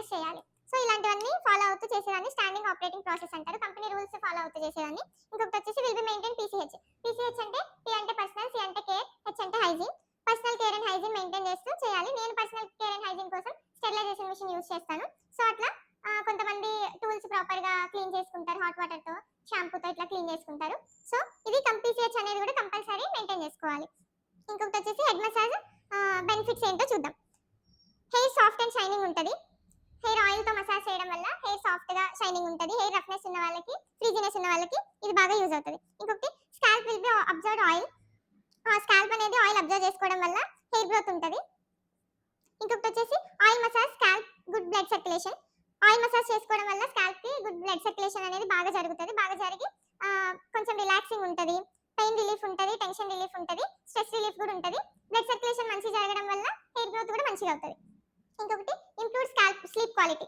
Use చేయాలి. So ఇలాంటివన్నీ follow అవుతూ చేసేదాన్ని స్టాండింగ్ ఆపరేటింగ్ ప్రాసెస్ అంటారు. కంపెనీ రూల్స్ ఫాలో అవుతూ చేసేదాన్ని. ఇంకొకటి వచ్చేసి will be maintain PCH. PCH అంటే పీ అంటే పర్సనల్, సి అంటే కేర్, హెచ్ అంటే hygiene. Personal care and hygiene maintain చేస్తూ చేయాలి. నేను పర్సనల్ కేర్ అండ్ హైజీన్ కోసం స్టెరిలైజేషన్ మిషన్ యూస్ చేస్తాను. సో అట్లా కొంతమంది టూల్స్ ప్రాపర్ గా క్లీన్ చేసుకుంటారు, హాట్ వాటర్ తో షాంపూతో ఇట్లా క్లీన్ చేసుకుంటారు. సో ఇది పీసీహెచ్ అనేది కూడా కంపల్సరీ మెయింటైన్ చేసుకోవాలి. ఇంకొకటి వచ్చేసి హెడ్ మసాజ్ బెనిఫిట్స్ ఏంటో చూద్దాం. హెయిర్ సాఫ్ట్ అండ్ షైనింగ్ ఉంటుంది. హెయిర్ ఆయిల్ తో మసాజ్ చేయడం వల్ల హెయిర్ సాఫ్ట్ గా షైనింగ్ ఉంటుంది. హెయిర్ రఫ్నెస్ ఉన్న వాళ్ళకి, ఫ్రీజీనెస్ ఉన్న వాళ్ళకి ఇది బాగా యూజ్ అవుతుంది. ఇంకొకటి scalp will be observed oil. Scalp అనేది ఆయిల్ అబ్జర్వ్ చేసుకోవడం వల్ల హెయిర్ గ్రోత్ ఉంటుంది. ఇంకొకటి వచ్చేసి oil massage scalp good blood circulation. Oil massage చేసుకోవడం వల్ల స్కాల్ప్ కి గుడ్ బ్లడ్ సర్క్యులేషన్ అనేది బాగా జరుగుతుంది. బాగా జరిగి కొంచెం రిలాక్సింగ్ ఉంటుంది, పెయిన్ రిలీఫ్ ఉంటుంది, టెన్షన్ రిలీఫ్ ఉంటుంది, స్ట్రెస్ రిలీఫ్ కూడా ఉంటుంది. బ్లడ్ సర్క్యులేషన్ మంచి జరగడం వల్ల హెయిర్ గ్రోత్ కూడా మంచిగా అవుతుంది. ఇంకొకటి ఇంప్రూవ్ స్కాల్ప్ స్లీప్ క్వాలిటీ.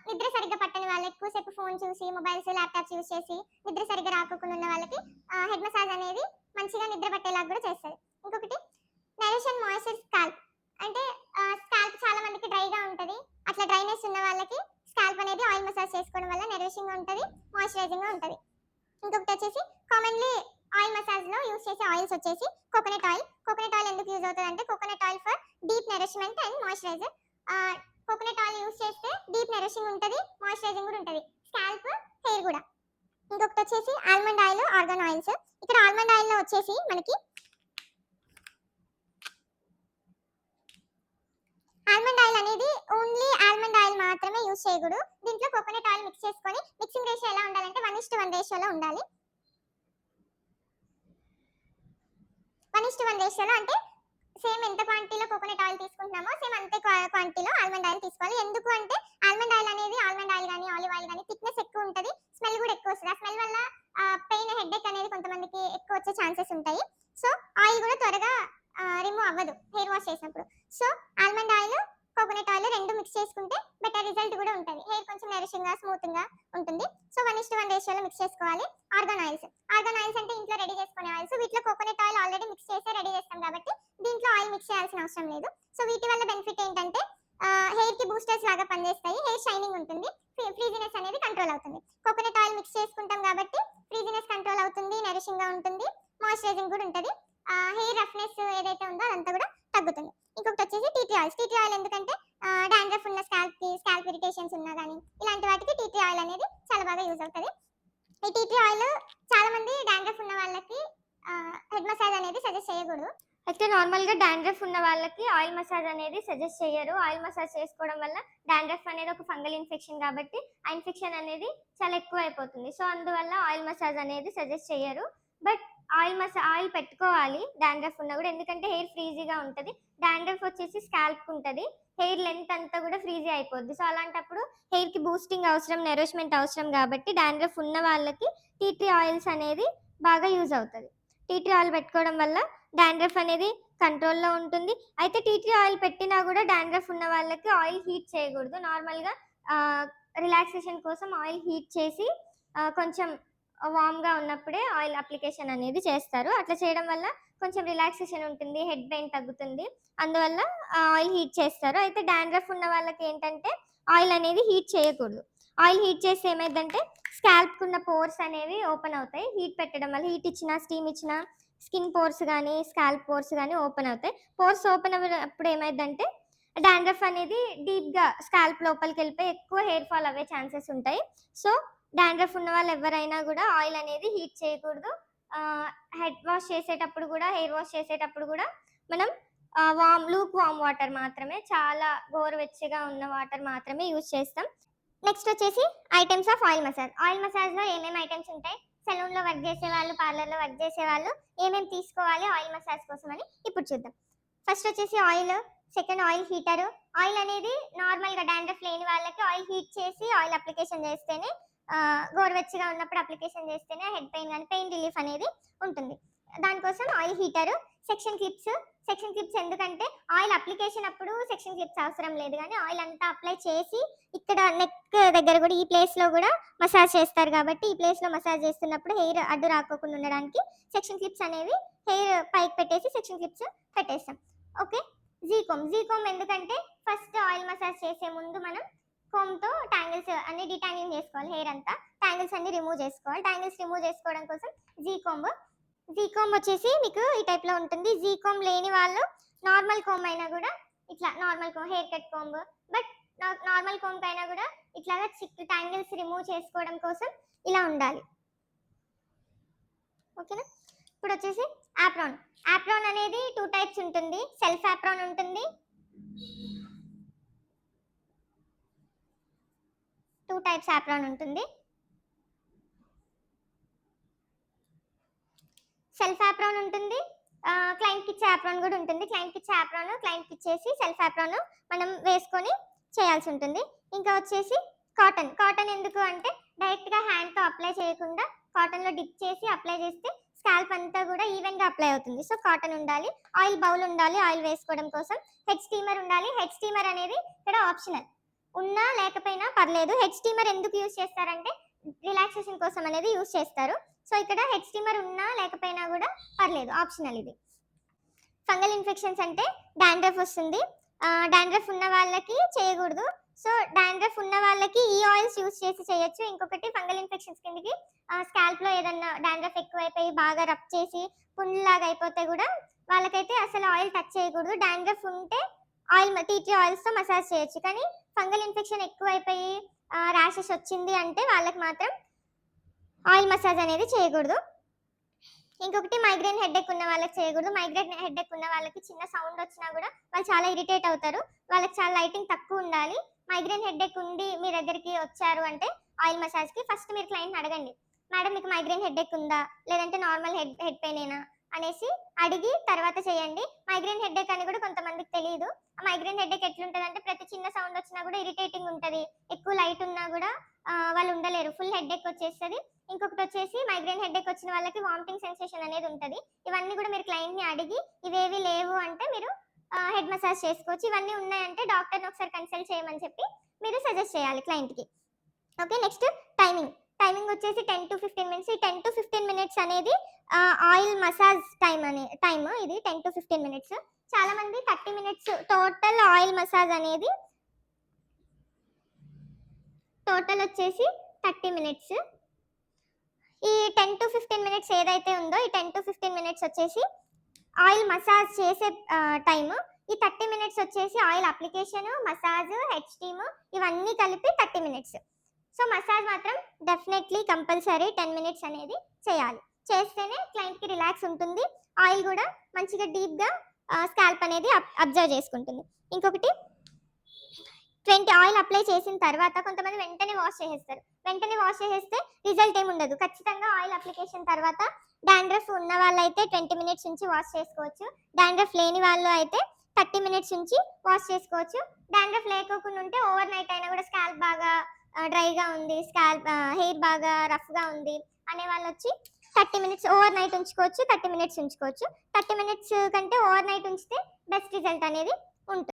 నిద్ర సరిగ్గా పట్టని వాళ్ళకి, ఎక్కువసేపు ఫోన్ చూసి మొబైల్స్ ల్యాప్టాప్స్ యూస్ చేసి నిద్ర సరిగ్గా రాకుండా ఉన్న వాళ్ళకి హెడ్ మసాజ్ అనేది మంచిగా నిద్ర పట్టేలాగా కూడా చేస్తుంది. ఇంకొకటి నరిష్ అండ్ మాయిశ్చర్ స్కాల్ప్. అంటే స్కాల్ప్ చాలా మందికి డ్రైగా ఉంటుంది. అట్లా డ్రైనెస్ ఉన్న వాళ్ళకి స్కాల్ప్ అనేది ఆయిల్ మసాజ్ చేసుకోవడం వల్ల నరిషింగ్ ఉంటుంది, మాయిశ్చరైజింగ్ గా ఉంటుంది. ఇంకొకటి వచ్చేసి కామన్లీ ఆయిల్ మసాజ్ లో యూస్ చేసే ఆయిల్స్ వచ్చేసి కోకోనట్ ఆయిల్. కోకోనట్ ఆయిల్ ఎందుకు యూజ్ అవుతుంది అంటే coconut oil for deep nourishment and moisturiser. Coconut oil use చేస్తే డీప్ నరిషింగ్ ఉంటుంది, మాయిశ్చరైజింగ్ కూడా ఉంటుంది, స్కాల్ప్ హెయిర్ కూడా. ఇంకొకటి వచ్చేసి ఆల్మండ్ ఆయిల్, ఆర్గాన్ ఆయిల్స్. ఇక్కడ ఆల్మండ్ ఆయిల్ లో వచ్చేసి మనకి ఆల్మండ్ ఆయిల్ అనేది ఓన్లీ ఆల్మండ్ ఆయిల్ మాత్రమే యూస్ చేయకూడదు. దీంట్లో కోకోనట్ ఆయిల్ మిక్స్ చేసుకొని మిక్సింగ్ రేషియో ఎలా ఉండాలంటే 1:1 రేషియోలో ఉండాలి. 1:1 రేషియోలో అంటే సేమ్ ఎంత క్వాంటిటీలో కోకోనట్ ఆయిల్ తీసుకుంటున్నామో సేమ్ అంతే క్వాంటిటీలో ఆల్మండ్ ఆయిల్ తీసుకోవాలి. ఎందుకు అంటే ఆల్మండ్ ఆయిల్ అనేది ఆల్మండ్ ఆయిల్ కానీ ఆలివ్ ఆయిల్ కానీ థిక్నెస్ ఎక్కువ ఉంటుంది, స్మెల్ కూడా ఎక్కువ వస్తుంది. ఆ స్మెల్ వల్ల పెయిన్, హెడేక్ అనేది కొంతమందికి ఎక్కువ వచ్చే ఛాన్సెస్ ఉంటాయి. సో ఆయిల్ కూడా త్వరగా రిమూవ్ అవ్వదు హెయిర్ వాష్ చేసినప్పుడు. So almond oil, coconut oil రెండు మిక్స్ చేసుకుంటే బెటర్ రిజల్ట్ కూడా ఉంటుంది. హెయిర్ కొంచెం నరిషింగ్ గా, స్మూత్ గా ఉంటుంది. సో 1:1 రేషియోలో మిక్స్ చేసుకోవాలి. Organ oils. ఆర్గాన్ ఆయిల్స్ అంటే ఇంట్లో రెడీ చేసుకునే ఆయిల్స్. వీటిలో కోకోనట్ ఆయిల్ ఆల్రెడీ మిక్స్ చేసి రెడీ చేస్తాం కాబట్టి దీంట్లో ఆయిల్ మిక్స్ చేయాల్సిన అవసరం లేదు. సో వీటి వల్ల బెనిఫిట్ ఏంటంటే హెయిర్ కి బూస్టర్స్ లాగా పనిచేస్తాయి, హెయిర్ షైనింగ్ ఉంటుంది, ఫ్రీజినెస్ అనేది కంట్రోల్ అవుతుంది. కోకోనట్ ఆయిల్ మిక్స్ చేసుకుంటాం కాబట్టి ఫ్రీజినెస్ కంట్రోల్ అవుతుంది, నరిషింగ్ గా ఉంటుంది, మాయిశ్చరైజింగ్ కూడా ఉంటుంది. హెయిర్ రఫ్నెస్ ఏదైతే ఉందో అదంతా కూడా తగ్గుతుంది. ఇంకొకటి వచ్చేసి tea tree oil. Tea tree oil ఎందుకంటే డాండ్రఫ్ ఉన్న స్కాల్ప్ ఇరిటేషన్స్ ఉన్నా కానీ ఇలాంటి వాటికి టీ ట్రీ ఆయిల్ అనేది చాలా బాగా యూజ్ అవుతుంది. ఈ టీ ట్రీ ఆయిల్ చాలా మంది డాండ్రఫ్ ఉన్న వాళ్ళకి హెడ్ మసాజ్ అనేది సజెస్ట్ చేయకూడదు. అయితే నార్మల్గా డాండ్రఫ్ ఉన్న వాళ్ళకి ఆయిల్ మసాజ్ అనేది సజెస్ట్ చేయరు. ఆయిల్ మసాజ్ చేసుకోవడం వల్ల డాండ్రఫ్ అనేది ఒక ఫంగల్ ఇన్ఫెక్షన్ కాబట్టి ఆ ఇన్ఫెక్షన్ అనేది చాలా ఎక్కువ అయిపోతుంది. సో అందువల్ల ఆయిల్ మసాజ్ అనేది సజెస్ట్ చేయరు. బట్ ఆయిల్ పెట్టుకోవాలి డాండ్రఫ్ ఉన్నా కూడా, ఎందుకంటే హెయిర్ ఫ్రీజీగా ఉంటుంది. డాండ్రఫ్ వచ్చేసి స్కాల్ప్ ఉంటుంది, హెయిర్ లెంత్ అంతా కూడా ఫ్రీజీ అయిపోద్ది. సో అలాంటప్పుడు హెయిర్కి బూస్టింగ్ అవసరం, నరిష్మెంట్ అవసరం కాబట్టి డాండ్రఫ్ ఉన్న వాళ్ళకి టీ ట్రీ ఆయిల్స్ అనేది బాగా యూజ్ అవుతుంది. టీ ట్రీ ఆయిల్ పెట్టుకోవడం వల్ల డాండ్రఫ్ అనేది కంట్రోల్లో ఉంటుంది. అయితే టీ ట్రీ ఆయిల్ పెట్టినా కూడా డాండ్రఫ్ ఉన్న వాళ్ళకి ఆయిల్ హీట్ చేయకూడదు. నార్మల్గా రిలాక్సేషన్ కోసం ఆయిల్ హీట్ చేసి కొంచెం వామ్గా ఉన్నప్పుడే ఆయిల్ అప్లికేషన్ అనేది చేస్తారు. అట్లా చేయడం వల్ల కొంచెం రిలాక్సేషన్ ఉంటుంది, హెడ్ పెయిన్ తగ్గుతుంది. అందువల్ల ఆయిల్ హీట్ చేస్తారు. అయితే డాండ్రఫ్ ఉన్న వాళ్ళకి ఏంటంటే ఆయిల్ అనేది హీట్ చేయకూడదు. ఆయిల్ హీట్ చేస్తే ఏమైందంటే స్కాల్ప్ ఉన్న పోర్స్ అనేవి ఓపెన్ అవుతాయి. హీట్ పెట్టడం వల్ల హీట్ ఇచ్చిన, స్టీమ్ ఇచ్చిన స్కిన్ పోర్స్ కానీ స్కాల్ప్ పోర్స్ కానీ ఓపెన్ అవుతాయి. పోర్స్ ఓపెన్ అప్పుడు ఏమైందంటే డాండ్రఫ్ అనేది డీప్గా స్కాల్ప్ లోపలికి వెళ్ళిపోయి ఎక్కువ హెయిర్ ఫాల్ అవ్వే ఛాన్సెస్ ఉంటాయి. సో డాండ్రఫ్ ఉన్న వాళ్ళు ఎవరైనా కూడా ఆయిల్ అనేది హీట్ చేయకూడదు. హెడ్ వాష్ చేసేటప్పుడు కూడా, హెయిర్ వాష్ చేసేటప్పుడు కూడా మనం లూక్ వామ్ వాటర్ మాత్రమే, చాలా గోరువెచ్చగా ఉన్న వాటర్ మాత్రమే యూజ్ చేస్తాం. నెక్స్ట్ వచ్చేసి items of oil massage. Oil మసాజ్లో ఏమేమి ఐటమ్స్ ఉంటాయి, సెలూన్లో వర్క్ చేసే వాళ్ళు, పార్లర్లో వర్క్ చేసే వాళ్ళు ఏమేమి తీసుకోవాలి ఆయిల్ మసాజ్ కోసం అని ఇప్పుడు చూద్దాం. ఫస్ట్ వచ్చేసి oil, second oil heater. Oil అనేది నార్మల్గా డాండ్రఫ్ లేని వాళ్ళకి ఆయిల్ హీట్ చేసి ఆయిల్ అప్లికేషన్ చేస్తేనే, గోరువెచ్చగా ఉన్నప్పుడు అప్లికేషన్ చేస్తేనే హెడ్ పెయిన్ కానీ పెయిన్ రిలీఫ్ అనేది ఉంటుంది. దానికోసం oil heater. Section clips. Section clips ఎందుకంటే ఆయిల్ అప్లికేషన్ అప్పుడు సెక్షన్ క్లిప్స్ అవసరం లేదు, కానీ ఆయిల్ అంతా అప్లై చేసి ఇక్కడ నెక్ దగ్గర కూడా ఈ ప్లేస్లో కూడా మసాజ్ చేస్తారు కాబట్టి ఈ ప్లేస్లో మసాజ్ చేస్తున్నప్పుడు హెయిర్ అడ్డు రాకోకుండా ఉండడానికి సెక్షన్ క్లిప్స్ అనేవి హెయిర్ పైకి పెట్టేసి సెక్షన్ క్లిప్స్ పెట్టేస్తాం. ఓకే. జీకోమ్ ఎందుకంటే ఫస్ట్ ఆయిల్ మసాజ్ మసాజ్ చేసే ముందు మనం కోమ్తో ట్యాంగిల్స్ అన్ని డిటాంగిలింగ్ చేసుకోవాలి. హెయిర్ అంతా ట్యాంగిల్స్ అన్ని రిమూవ్ చేసుకోవాలి. ట్యాంగిల్స్ రిమూవ్ చేసుకోవడం కోసం జీ కోమ్ వచ్చేసి మీకు ఈ టైప్లో ఉంటుంది. జీ కోమ్ లేని వాళ్ళు నార్మల్ కోమ్ అయినా కూడా ఇట్లా normal comb, haircut comb, but normal comb అయినా కూడా ఇట్లాగా ట్యాంగిల్స్ రిమూవ్ చేసుకోవడం కోసం ఇలా ఉండాలి. ఓకేనా. ఇప్పుడు వచ్చేసి యాప్రాన్ అనేది 2 టైప్స్ ఉంటుంది. సెల్ఫ్ యాప్రాన్ ఉంటుంది, 2 టైప్స్ యాప్రాన్ ఉంటుంది. సెల్ఫ్ యాప్రాన్ ఉంటుంది, క్లయింట్కి ఇచ్చే యాప్రాన్ కూడా ఉంటుంది. క్లయింట్కి ఇచ్చే యాప్రాన్ క్లయింట్కి ఇచ్చేసి సెల్ఫ్ యాప్రాన్ మనం వేసుకొని చేయాల్సి ఉంటుంది. ఇంకా వచ్చేసి కాటన్ ఎందుకు అంటే డైరెక్ట్గా హ్యాండ్తో అప్లై చేయకుండా కాటన్లో డిప్ చేసి అప్లై చేస్తే స్కాల్ప్ అంతా కూడా ఈవెన్గా అప్లై అవుతుంది. సో కాటన్ ఉండాలి. ఆయిల్ బౌల్ ఉండాలి ఆయిల్ వేసుకోవడం కోసం. హెడ్ స్టీమర్ ఉండాలి. హెడ్ స్టీమర్ అనేది ఇక్కడ ఆప్షనల్, ఉన్నా లేకపోయినా పర్లేదు. హెడ్ స్టీమర్ ఎందుకు యూజ్ చేస్తారంటే రిలాక్సేషన్ కోసం అనేది యూజ్ చేస్తారు. సో ఇక్కడ హెడ్ స్టీమర్ ఉన్నా లేకపోయినా కూడా పర్లేదు, ఆప్షనల్ ఇది. ఫంగల్ ఇన్ఫెక్షన్స్ అంటే డాండ్రఫ్ వస్తుంది. డాండ్రఫ్ ఉన్న వాళ్ళకి చేయకూడదు. సో డాండ్రఫ్ ఉన్న వాళ్ళకి ఈ ఆయిల్స్ యూజ్ చేసి చేయొచ్చు. ఇంకొకటి ఫంగల్ ఇన్ఫెక్షన్స్ కిందకి స్కాల్ప్లో ఏదన్నా డాండ్రఫ్ ఎక్కువైపోయి బాగా రబ్ చేసి పుండ్లాగా అయిపోతే కూడా వాళ్ళకైతే అసలు ఆయిల్ టచ్ చేయకూడదు. డాండ్రఫ్ ఉంటే టీ ట్రీ ఆయిల్స్తో మసాజ్ చేయొచ్చు. కానీ ఫంగల్ ఇన్ఫెక్షన్ ఎక్కువైపోయి ర్యాషెస్ వచ్చింది అంటే వాళ్ళకి మాత్రం ఆయిల్ మసాజ్ అనేది చేయకూడదు. ఇంకొకటి మైగ్రేన్ హెడ్ఏక్ ఉన్న వాళ్ళకి చేయకూడదు. మైగ్రేన్ హెడ్ఏక్ ఉన్న వాళ్ళకి చిన్న సౌండ్ వచ్చినా కూడా వాళ్ళు చాలా ఇరిటేట్ అవుతారు. వాళ్ళకి చాలా లైటింగ్ తక్కువ ఉండాలి. మైగ్రేన్ హెడ్ఏక్ ఉండి మీ దగ్గరికి వచ్చారు అంటే ఆయిల్ మసాజ్కి ఫస్ట్ మీరు క్లయింట్ని అడగండి, మేడం మీకు మైగ్రేన్ హెడ్ఏక్ ఉందా లేదంటే నార్మల్ హెడ్ పెయినేనా అనేసి అడిగి తర్వాత చేయండి. మైగ్రేన్ హెడ్ఏక్ అని కూడా కొంతమందికి తెలియదు. ఆ మైగ్రేన్ హెడ్ఏక్ ఎట్లుంటుంది అంటే ప్రతి చిన్న సౌండ్ వచ్చినా కూడా ఇరిటేటింగ్ ఉంటుంది. ఎక్కువ లైట్ ఉన్నా కూడా వాళ్ళు ఉండలేరు, ఫుల్ హెడ్ఏక్ వచ్చేస్తుంది. ఇంకొకటి వచ్చేసి మైగ్రేన్ హెడ్ఏక్ వచ్చిన వాళ్ళకి వామిటింగ్ సెన్సేషన్ అనేది ఉంటుంది. ఇవన్నీ కూడా మీరు క్లయింట్ని అడిగి ఇవేవి లేవు అంటే మీరు హెడ్ మసాజ్ చేసుకోవచ్చు. ఇవన్నీ ఉన్నాయంటే డాక్టర్ని ఒకసారి కన్సల్ట్ చేయమని చెప్పి మీరు సజెస్ట్ చేయాలి క్లయింట్కి. ఓకే. నెక్స్ట్ టైమింగ్ వచ్చేసి 10 to 15 minutes. ఈ 10 to 15 minutes అనేది ఆయిల్ మసాజ్ టైమ్ ఇది 10 to 15 minutes. చాలా మంది 30 minutes టోటల్ ఆయిల్ మసాజ్ అనేది టోటల్ వచ్చేసి 30 minutes. ఈ 10 to 15 minutes ఏదైతే ఉందో ఈ 10 to 15 minutes వచ్చేసి ఆయిల్ మసాజ్ చేసే టైమ్. ఈ 30 minutes వచ్చేసి oil application, massage, head steam ఇవన్నీ కలిపి 30 minutes. సో మసాజ్ మాత్రం డెఫినెట్లీ కంపల్సరీ 10 minutes అనేది చేయాలి. చేస్తేనే క్లయింట్కి రిలాక్స్ ఉంటుంది. ఆయిల్ కూడా మంచిగా డీప్గా స్కాల్ప్ అనేది అబ్జర్వ్ చేసుకుంటుంది. ఇంకొకటి 20 ఆయిల్ అప్లై చేసిన తర్వాత కొంతమంది వెంటనే వాష్ చేసేస్తారు. వెంటనే వాష్ చేసేస్తే రిజల్ట్ ఏమి ఉండదు. ఖచ్చితంగా ఆయిల్ అప్లికేషన్ తర్వాత డాండ్రఫ్ ఉన్న వాళ్ళైతే 20 minutes నుంచి వాష్ చేసుకోవచ్చు. డాండ్రఫ్ లేని వాళ్ళు అయితే 30 minutes నుంచి వాష్ చేసుకోవచ్చు. డాండ్రఫ్ లేకోకుండా ఉంటే ఓవర్ నైట్ అయినా కూడా స్కాల్ప్ బాగా డ్రైగా ఉంది, హెయిర్ బాగా రఫ్గా ఉంది అనే వాళ్ళు వచ్చి 30 minutes ఓవర్ నైట్ ఉంచుకోవచ్చు, 30 minutes ఉంచుకోవచ్చు. 30 minutes కంటే ఓవర్ నైట్ ఉంచితే బెస్ట్ రిజల్ట్ అనేది ఉంటుంది.